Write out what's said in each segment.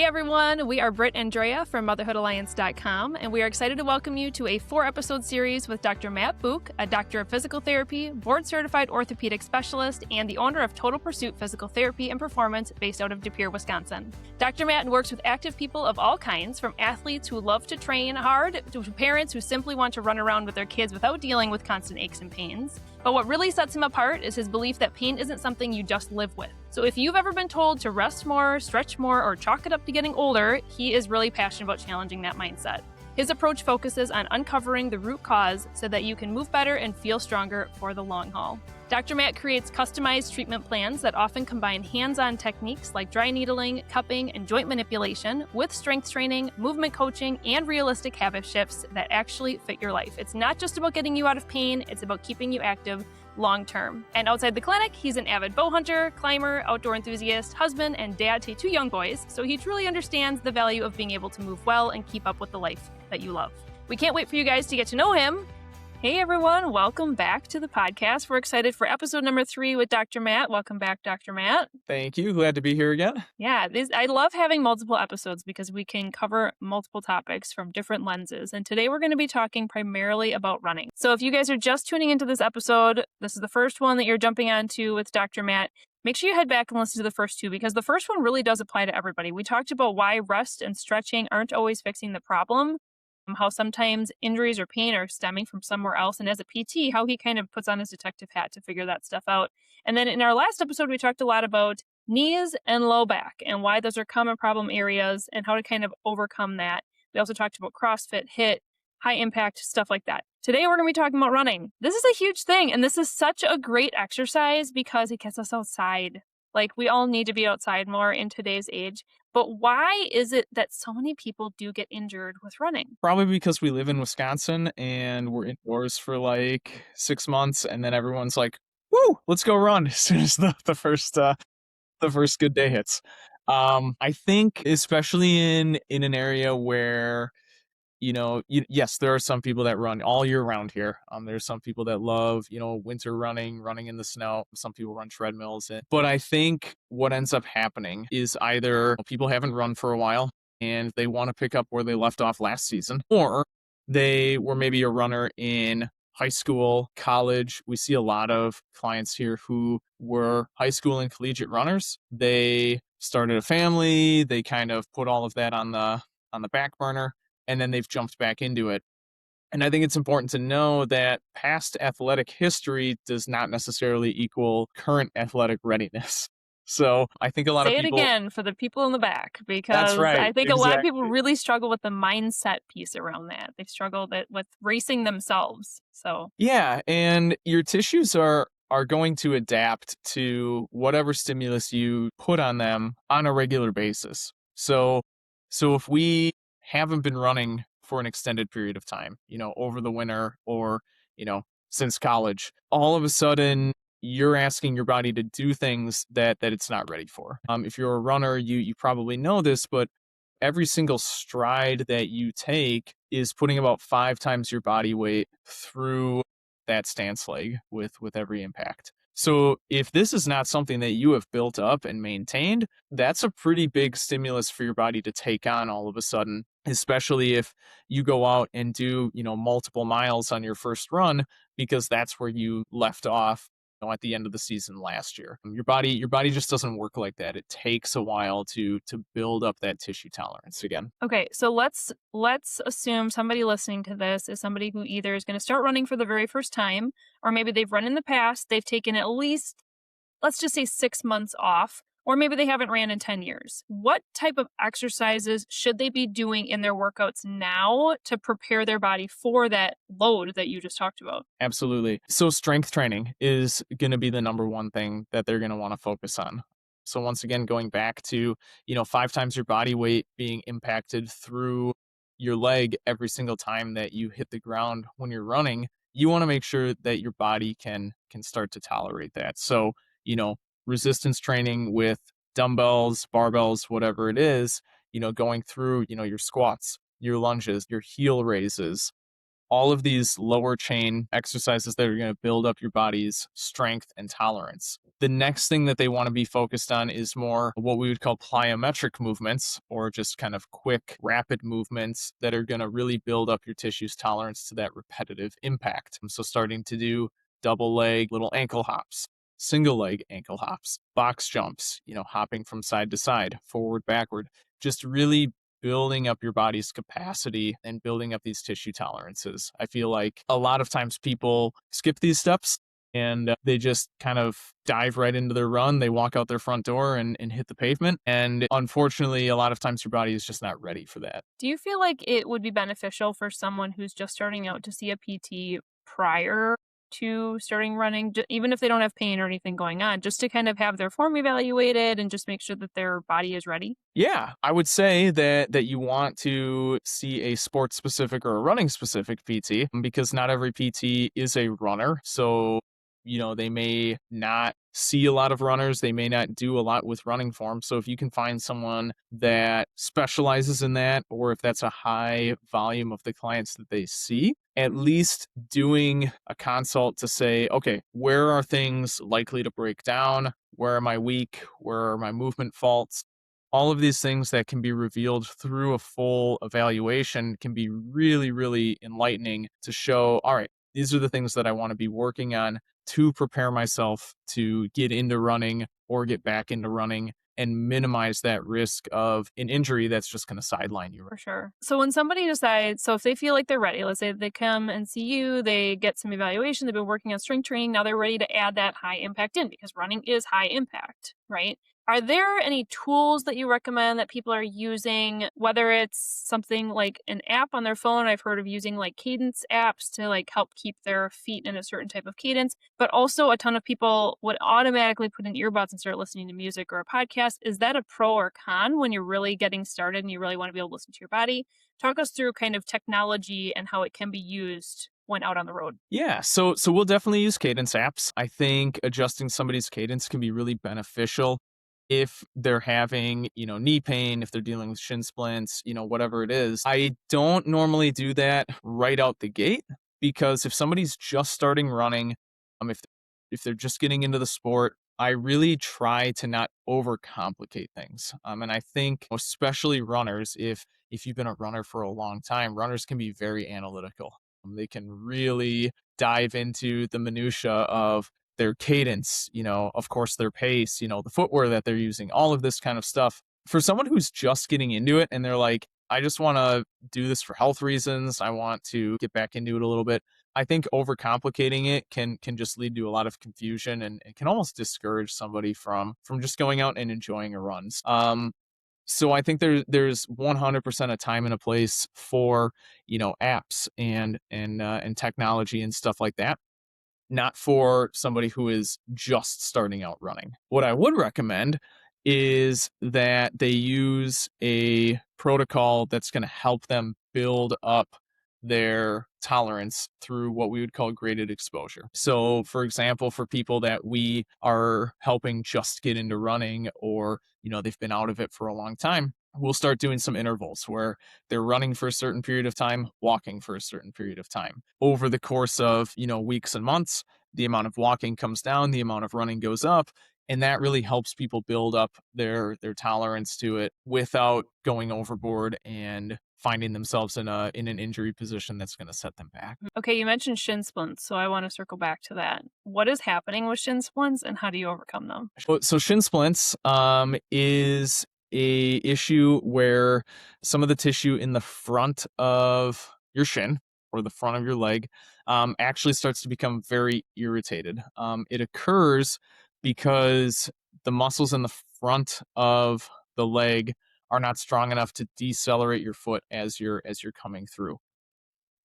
everyone, we are Britt and Drea from motherhoodalliance.com, and we are excited to welcome you to a 4-episode series with Dr. Matt Buch, a doctor of physical therapy, board-certified orthopedic specialist, and the owner of Total Pursuit Physical Therapy and Performance based out of De Pere, Wisconsin. Dr. Matt works with active people of all kinds, from athletes who love to train hard to parents who simply want to run around with their kids without dealing with constant aches and pains. But what really sets him apart is his belief that pain isn't something you just live with. So if you've ever been told to rest more, stretch more, or chalk it up to getting older, he is really passionate about challenging that mindset. His approach focuses on uncovering the root cause so that you can move better and feel stronger for the long haul. Dr. Matt creates customized treatment plans that often combine hands-on techniques like dry needling, cupping, and joint manipulation with strength training, movement coaching, and realistic habit shifts that actually fit your life. It's not just about getting you out of pain, it's about keeping you active long-term. And outside the clinic, he's an avid bow hunter, climber, outdoor enthusiast, husband, and dad to 2 young boys, so he truly understands the value of being able to move well and keep up with the life that you love. We can't wait for you guys to get to know him. Hey everyone, welcome back to the podcast. We're excited for episode number 3 with Dr. Matt. Welcome back, Dr. Matt. Thank you. Glad to be here again. Yeah, I love having multiple episodes because we can cover multiple topics from different lenses. And today we're going to be talking primarily about running. So if you guys are just tuning into this episode, this is the first one that you're jumping onto with Dr. Matt. Make sure you head back and listen to the first 2 because the first one really does apply to everybody. We talked about why rest and stretching aren't always fixing the problem, how sometimes injuries or pain are stemming from somewhere else, and as a PT, how he kind of puts on his detective hat to figure that stuff out. And then in our last episode, we talked a lot about knees and low back and why those are common problem areas and how to kind of overcome that. We also talked about CrossFit, HIIT, high impact, stuff like that. Today, we're going to be talking about running. This is a huge thing, and this is such a great exercise because it gets us outside. Like, we all need to be outside more in today's age. But why is it that so many people do get injured with running? Probably because we live in Wisconsin and we're indoors for like 6 months, and then everyone's like, "Woo, let's go run!" as soon as the first good day hits. I think especially in an area where yes, there are some people that run all year round here. There's some people that love, winter running in the snow. Some people run treadmills. But I think what ends up happening is either people haven't run for a while and they want to pick up where they left off last season, or they were maybe a runner in high school, college. We see a lot of clients here who were high school and collegiate runners. They started a family. They kind of put all of that on the back burner, and then they've jumped back into it. And I think it's important to know that past athletic history does not necessarily equal current athletic readiness. So I think a lot of people... Say it again for the people in the back, because That's right, I think exactly. A lot of people really struggle with the mindset piece around that. They struggle with racing themselves. So Yeah, and your tissues are going to adapt to whatever stimulus you put on them on a regular basis. So if we haven't been running for an extended period of time, over the winter or, since college, all of a sudden you're asking your body to do things that it's not ready for. If you're a runner, you probably know this, but every single stride that you take is putting about 5 times your body weight through that stance leg with every impact. So if this is not something that you have built up and maintained, that's a pretty big stimulus for your body to take on all of a sudden, especially if you go out and do, multiple miles on your first run, because that's where you left off at the end of the season last year. Your body just doesn't work like that. It takes a while to build up that tissue tolerance again. Okay, so let's assume somebody listening to this is somebody who either is going to start running for the very first time, or maybe they've run in the past, they've taken at least, let's just say 6 months off, or maybe they haven't ran in 10 years. What type of exercises should they be doing in their workouts now to prepare their body for that load that you just talked about? Absolutely. So strength training is going to be the number one thing that they're going to want to focus on. So once again, going back to, 5 times your body weight being impacted through your leg every single time that you hit the ground when you're running, you want to make sure that your body can start to tolerate that. So, resistance training with dumbbells, barbells, whatever it is, going through, your squats, your lunges, your heel raises, all of these lower chain exercises that are going to build up your body's strength and tolerance. The next thing that they want to be focused on is more what we would call plyometric movements, or just kind of quick, rapid movements that are going to really build up your tissue's tolerance to that repetitive impact. So starting to do double leg little ankle hops, single leg ankle hops, box jumps, hopping from side to side, forward, backward, just really building up your body's capacity and building up these tissue tolerances. I feel like a lot of times people skip these steps and they just kind of dive right into their run. They walk out their front door and hit the pavement. And unfortunately, a lot of times your body is just not ready for that. Do you feel like it would be beneficial for someone who's just starting out to see a PT prior to starting running, even if they don't have pain or anything going on, just to kind of have their form evaluated and just make sure that their body is ready? Yeah, I would say that you want to see a sports specific or a running specific PT, because not every PT is a runner. So, they may not see a lot of runners, they may not do a lot with running form. So if you can find someone that specializes in that, or if that's a high volume of the clients that they see, at least doing a consult to say, okay, where are things likely to break down? Where am I weak? Where are my movement faults? All of these things that can be revealed through a full evaluation can be really, really enlightening to show, all right, these are the things that I want to be working on to prepare myself to get into running or get back into running and minimize that risk of an injury that's just going to sideline you. For sure. So when somebody decides, so if they feel like they're ready, let's say they come and see you, they get some evaluation, they've been working on strength training, now they're ready to add that high impact in because running is high impact, right? Are there any tools that you recommend that people are using, whether it's something like an app on their phone? I've heard of using like cadence apps to like help keep their feet in a certain type of cadence, but also a ton of people would automatically put in earbuds and start listening to music or a podcast. Is that a pro or con when you're really getting started and you really want to be able to listen to your body? Talk us through kind of technology and how it can be used when out on the road. Yeah, so we'll definitely use cadence apps. I think adjusting somebody's cadence can be really beneficial if they're having, knee pain, if they're dealing with shin splints, whatever it is. I don't normally do that right out the gate, because if somebody's just starting running, if they're just getting into the sport, I really try to not overcomplicate things. And I think especially runners, if you've been a runner for a long time, runners can be very analytical. They can really dive into the minutia of their cadence, of course, their pace, the footwear that they're using, all of this kind of stuff. For someone who's just getting into it and they're like, I just want to do this for health reasons, I want to get back into it a little bit, I think overcomplicating it can just lead to a lot of confusion, and it can almost discourage somebody from just going out and enjoying a run. So I think there's 100% a time and a place for, apps and technology and stuff like that, not for somebody who is just starting out running. What I would recommend is that they use a protocol that's going to help them build up their tolerance through what we would call graded exposure. So, for example, for people that we are helping just get into running, or, they've been out of it for a long time, we'll start doing some intervals where they're running for a certain period of time, walking for a certain period of time. Over the course of, weeks and months, the amount of walking comes down, the amount of running goes up, and that really helps people build up their tolerance to it without going overboard and finding themselves in an injury position that's going to set them back. Okay, you mentioned shin splints, so I want to circle back to that. What is happening with shin splints and how do you overcome them? So shin splints is a issue where some of the tissue in the front of your shin, or the front of your leg, actually starts to become very irritated. It occurs because the muscles in the front of the leg are not strong enough to decelerate your foot as you're coming through.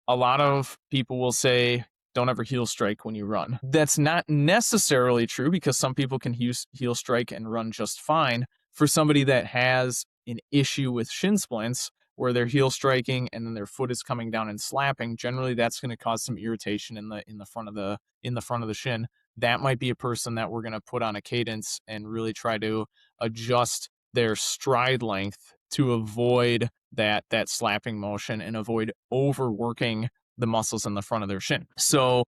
A lot of people will say, don't ever heel strike when you run. That's not necessarily true, because some people can heel strike and run just fine. For somebody that has an issue with shin splints, where they're heel striking and then their foot is coming down and slapping, generally that's going to cause some irritation in the front of the shin. That might be a person that we're going to put on a cadence and really try to adjust their stride length to avoid that slapping motion and avoid overworking the muscles in the front of their shin. So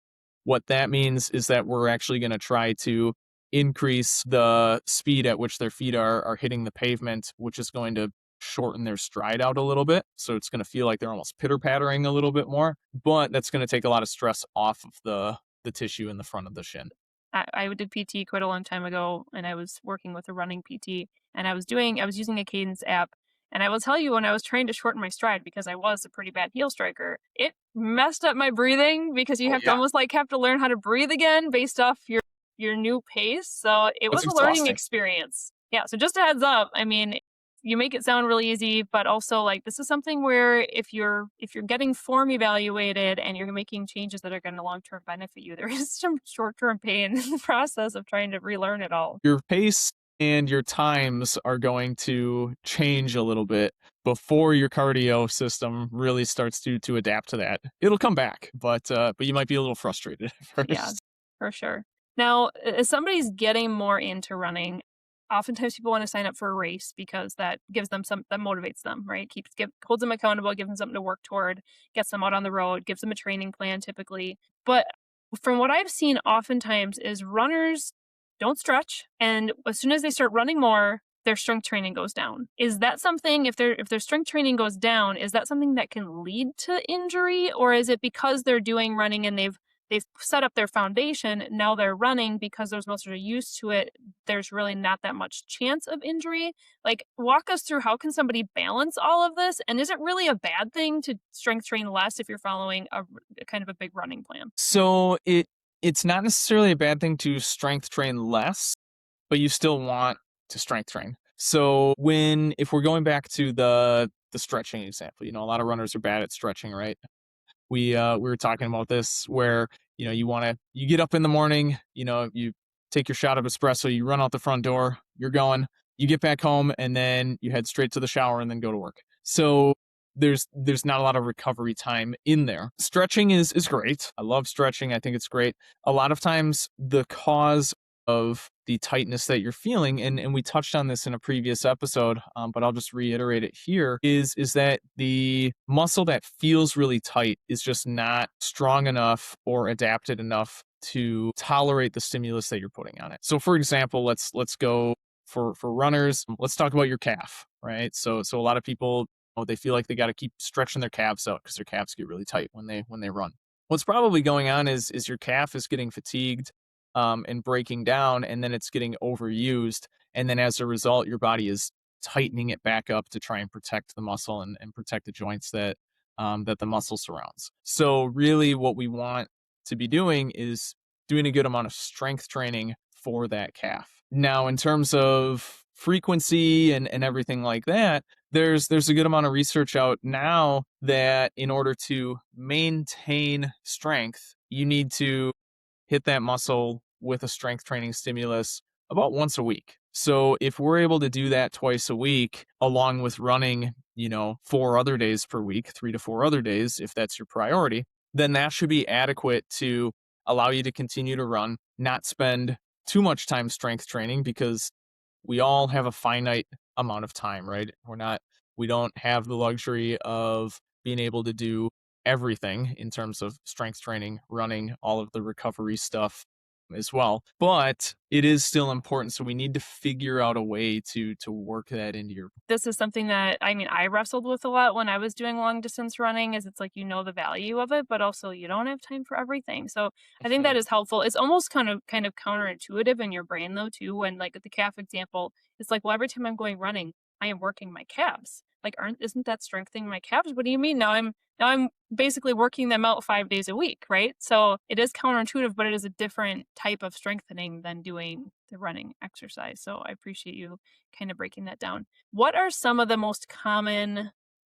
what that means is that we're actually going to try to increase the speed at which their feet are hitting the pavement, which is going to shorten their stride out a little bit. So it's going to feel like they're almost pitter pattering a little bit more, but that's going to take a lot of stress off of the tissue in the front of the shin. I did PT quite a long time ago, and I was working with a running PT, and I was using a cadence app. And I will tell you, when I was trying to shorten my stride, because I was a pretty bad heel striker, it messed up my breathing, because you Oh have to yeah, almost like have to learn how to breathe again based off your new pace. So it that's was a learning exhausting. experience. Yeah. So just a heads up. I mean, you make it sound really easy, but also like this is something where if you're getting form evaluated and you're making changes that are going to long term benefit you, there is some short term pain in the process of trying to relearn it all. Your pace and your times are going to change a little bit before your cardio system really starts to adapt to that. It'll come back, but you might be a little frustrated at Yeah, first. for sure. Now, as somebody's getting more into running, oftentimes people want to sign up for a race because that gives them that motivates them, right? Holds them accountable, gives them something to work toward, gets them out on the road, gives them a training plan typically. But from what I've seen oftentimes is runners don't stretch, and as soon as they start running more, their strength training goes down. Is that something, if their strength training goes down, is that something that can lead to injury, or is it because they're doing running and they've set up their foundation, now they're running because those muscles are used to it, there's really not that much chance of injury? Like, walk us through, how can somebody balance all of this, and is it really a bad thing to strength train less if you're following a kind of a big running plan? So it's not necessarily a bad thing to strength train less, but you still want to strength train. So if we're going back to the stretching example, a lot of runners are bad at stretching, right? We were talking about this where you get up in the morning, you take your shot of espresso, you run out the front door, you're going, you get back home, and then you head straight to the shower and then go to work. So there's not a lot of recovery time in there. Stretching is great. I love stretching. I think it's great. A lot of times the cause of the tightness that you're feeling, and we touched on this in a previous episode, but I'll just reiterate it here, is that the muscle that feels really tight is just not strong enough or adapted enough to tolerate the stimulus that you're putting on it. So for example, let's go for runners, let's talk about your calf, right? So a lot of people, they feel like they got to keep stretching their calves out because their calves get really tight when they run. What's probably going on is your calf is getting fatigued, and breaking down, and then it's getting overused. And then as a result, your body is tightening it back up to try and protect the muscle and protect the joints that the muscle surrounds. So really what we want to be doing is doing a good amount of strength training for that calf. Now, in terms of frequency and everything like that, there's a good amount of research out now that in order to maintain strength, you need to hit that muscle with a strength training stimulus about once a week. So if we're able to do that twice a week, along with running, 4 other days per week, 3 to 4 other days, if that's your priority, then that should be adequate to allow you to continue to run, not spend too much time strength training, because we all have a finite amount of time, right? We don't have the luxury of being able to do everything in terms of strength training, running, all of the recovery stuff as well. But it is still important. So we need to figure out a way to work that into your. This is something that, I mean, I wrestled with a lot when I was doing long distance running, is it's like, the value of it, but also you don't have time for everything. So I think that is helpful. It's almost kind of counterintuitive in your brain though too, when like the calf example, it's like, well, every time I'm going running, I am working my calves. Like, isn't that strengthening my calves? What do you mean? Now I'm basically working them out 5 days a week, right? So it is counterintuitive, but it is a different type of strengthening than doing the running exercise. So I appreciate you kind of breaking that down. What are some of the most common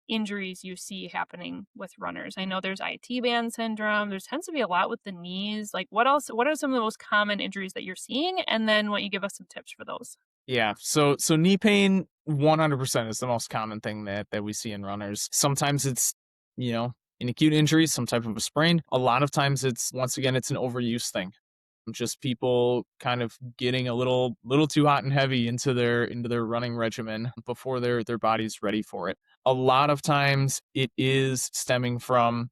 injuries you see happening with runners? I know there's IT band syndrome. There tends to be a lot with the knees. Like, what else? What are some of the most common injuries that you're seeing? And then what you give us some tips for those. Yeah. So knee pain 100% is the most common thing that we see in runners. Sometimes it's, an acute injury, some type of a sprain. A lot of times it's, once again, it's an overuse thing. just people kind of getting a little too hot and heavy into their running regimen before their body's ready for it. A lot of times it is stemming from,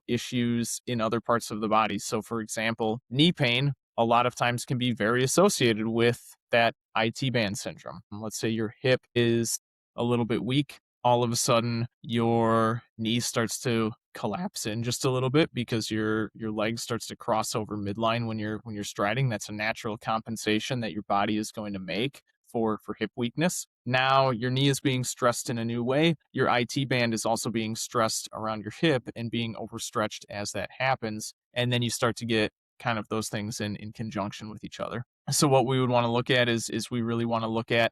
issues in other parts of the body. So for example, knee pain a lot of times can be very associated with that IT band syndrome. Let's say your hip is a little bit weak, all of a sudden your knee starts to collapse in just a little bit because your leg starts to cross over midline when you're striding. That's a natural compensation that your body is going to make for hip weakness. Now your knee is being stressed in a new way. Your IT band is also being stressed around your hip and being overstretched as that happens. And then you start to get kind of those things in conjunction with each other. So what we would want to look at is we really want to look at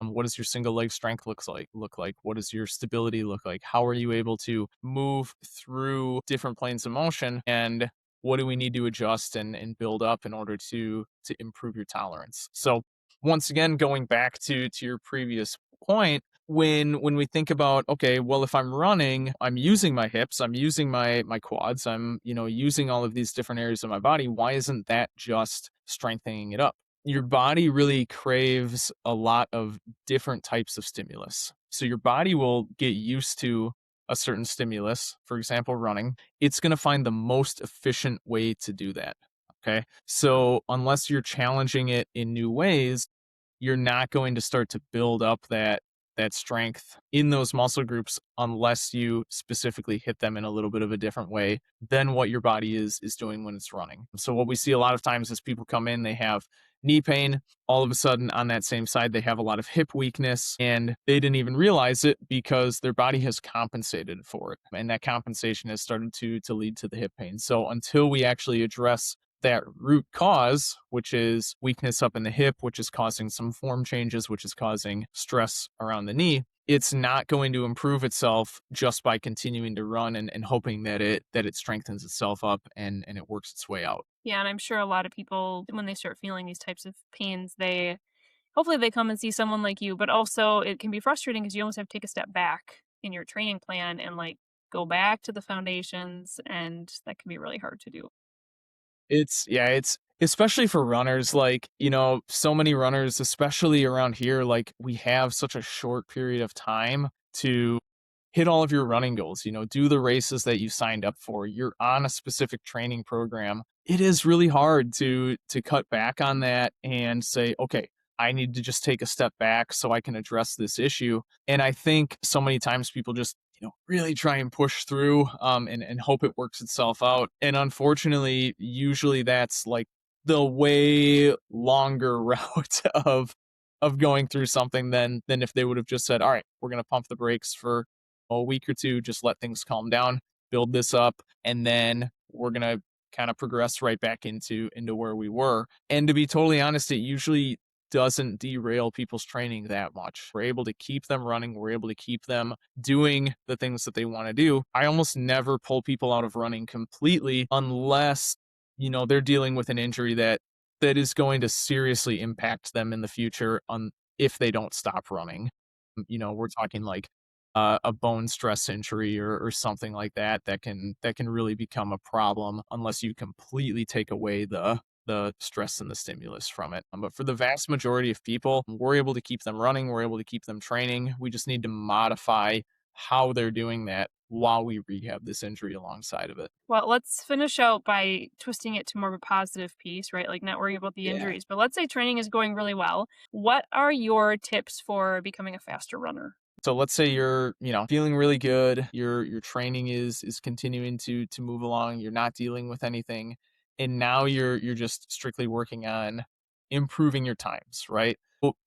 what does your single leg strength look like? What does your stability look like? How are you able to move through different planes of motion? And what do we need to adjust and build up in order to improve your tolerance? So once again, going back to your previous point, when we think about, okay, well, if I'm running, I'm using my hips, I'm using my quads, I'm, using all of these different areas of my body. Why isn't that just strengthening it up? Your body really craves a lot of different types of stimulus. So your body will get used to a certain stimulus, for example, running. It's going to find the most efficient way to do that. Okay. So unless you're challenging it in new ways, you're not going to start to build up that strength in those muscle groups unless you specifically hit them in a little bit of a different way than what your body is doing when it's running. So what we see a lot of times is people come in, they have knee pain, all of a sudden on that same side they have a lot of hip weakness and they didn't even realize it because their body has compensated for it, and that compensation has started to lead to the hip pain. So until we actually address that root cause, which is weakness up in the hip, which is causing some form changes, which is causing stress around the knee, it's not going to improve itself just by continuing to run and hoping that it strengthens itself up and it works its way out. Yeah, and I'm sure a lot of people, when they start feeling these types of pains, they hopefully they come and see someone like you, but also it can be frustrating because you almost have to take a step back in your training plan and like go back to the foundations, and that can be really hard to do. It's especially for runners, like, so many runners, especially around here, like we have such a short period of time to hit all of your running goals, do the races that you signed up for. You're on a specific training program. It is really hard to cut back on that and say, okay, I need to just take a step back so I can address this issue. And I think so many times people just, really try and push through and hope it works itself out. And unfortunately, usually that's like the way longer route of going through something than if they would have just said, all right, we're going to pump the brakes for a week or two, just let things calm down, build this up, and then we're going to kind of progress right back into where we were. And to be totally honest, it usually doesn't derail people's training that much. We're able to keep them running, we're able to keep them doing the things that they want to do. I almost never pull people out of running completely unless, they're dealing with an injury that is going to seriously impact them in the future on if they don't stop running. We're talking like a bone stress injury or something like that can really become a problem unless you completely take away the stress and the stimulus from it. But for the vast majority of people, we're able to keep them running, we're able to keep them training. We just need to modify how they're doing that while we rehab this injury alongside of it. Well, let's finish out by twisting it to more of a positive piece, right? Like not worrying about the Yeah. injuries. But let's say training is going really well. What are your tips for becoming a faster runner? So let's say you're, feeling really good, your training is continuing to move along, you're not dealing with anything, and now you're just strictly working on improving your times, right? Well,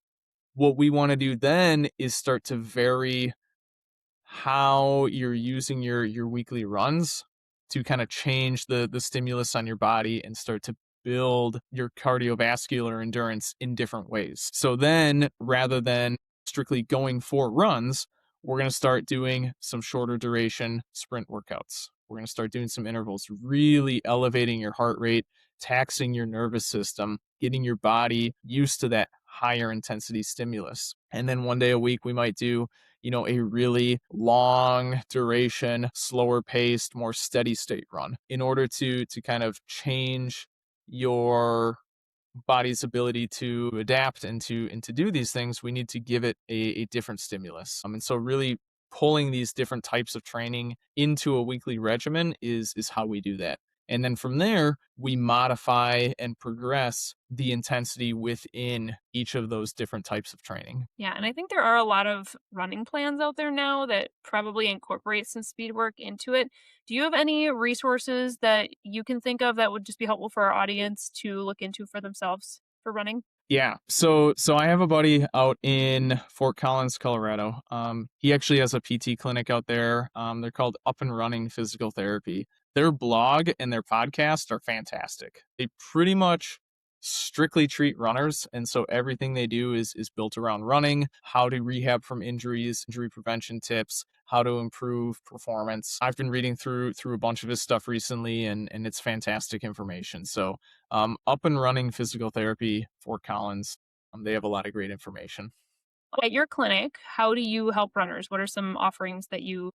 what we want to do then is start to vary how you're using your weekly runs to kind of change the stimulus on your body and start to build your cardiovascular endurance in different ways. So then rather than strictly going for runs, we're going to start doing some shorter duration sprint workouts. We're going to start doing some intervals, really elevating your heart rate, taxing your nervous system, getting your body used to that higher intensity stimulus. And then one day a week, we might do a really long duration, slower paced, more steady state run in order to kind of change your body's ability to adapt and to do these things, we need to give it a different stimulus. And so really pulling these different types of training into a weekly regimen is how we do that. And then from there, we modify and progress the intensity within each of those different types of training. Yeah, and I think there are a lot of running plans out there now that probably incorporate some speed work into it. Do you have any resources that you can think of that would just be helpful for our audience to look into for themselves for running? Yeah. So I have a buddy out in Fort Collins, Colorado. He actually has a PT clinic out there. They're called Up and Running Physical Therapy. Their blog and their podcast are fantastic. They pretty much strictly treat runners, and so everything they do is built around running, how to rehab from injuries, injury prevention tips, how to improve performance. I've been reading through a bunch of his stuff recently, and it's fantastic information. So Up and Running Physical Therapy, Fort Collins. They have a lot of great information. At your clinic, how do you help runners? What are some offerings that you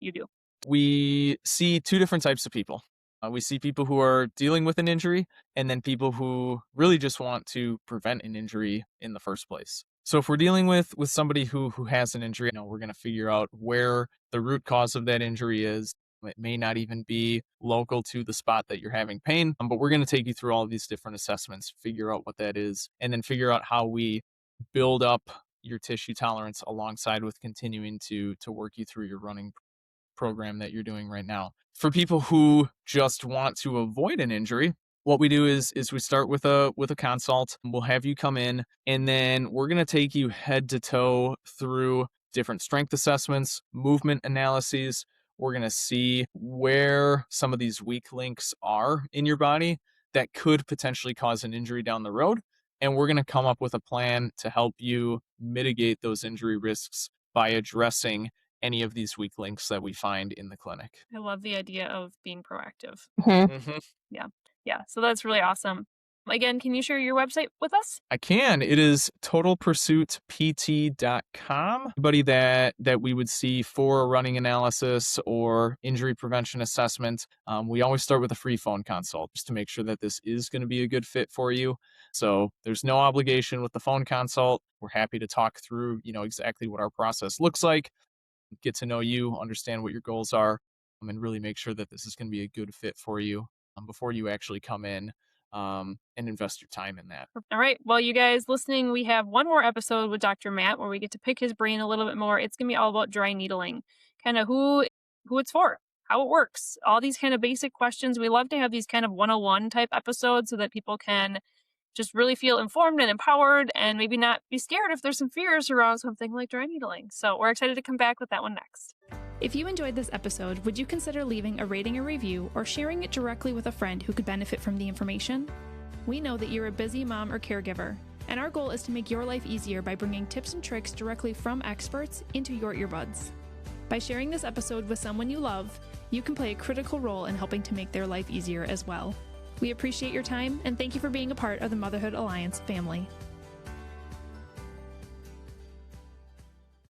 do? We see two different types of people. We see people who are dealing with an injury, and then people who really just want to prevent an injury in the first place. So if we're dealing with somebody who has an injury, we're going to figure out where the root cause of that injury is. It may not even be local to the spot that you're having pain, but we're going to take you through all of these different assessments, figure out what that is, and then figure out how we build up your tissue tolerance alongside with continuing to work you through your running program that you're doing right now. For people who just want to avoid an injury, what we do is we start with a consult. We'll have you come in, and then we're going to take you head to toe through different strength assessments, movement analyses. We're going to see where some of these weak links are in your body that could potentially cause an injury down the road. And we're going to come up with a plan to help you mitigate those injury risks by addressing any of these weak links that we find in the clinic. I love the idea of being proactive. Mhm. Yeah. Yeah. So that's really awesome. Again, can you share your website with us? I can. It is totalpursuitpt.com. Anybody that we would see for a running analysis or injury prevention assessment, we always start with a free phone consult just to make sure that this is going to be a good fit for you. So there's no obligation with the phone consult. We're happy to talk through, exactly what our process looks like, get to know you, understand what your goals are, and really make sure that this is going to be a good fit for you before you actually come in and invest your time in that. All right. Well, you guys listening, we have one more episode with Dr. Matt where we get to pick his brain a little bit more. It's going to be all about dry needling, kind of who it's for, how it works, all these kind of basic questions. We love to have these kind of 101 type episodes so that people can just really feel informed and empowered and maybe not be scared if there's some fears around something like dry needling. So we're excited to come back with that one next. If you enjoyed this episode, would you consider leaving a rating or review or sharing it directly with a friend who could benefit from the information? We know that you're a busy mom or caregiver, and our goal is to make your life easier by bringing tips and tricks directly from experts into your earbuds. By sharing this episode with someone you love, you can play a critical role in helping to make their life easier as well. We appreciate your time, and thank you for being a part of the Motherhood Alliance family.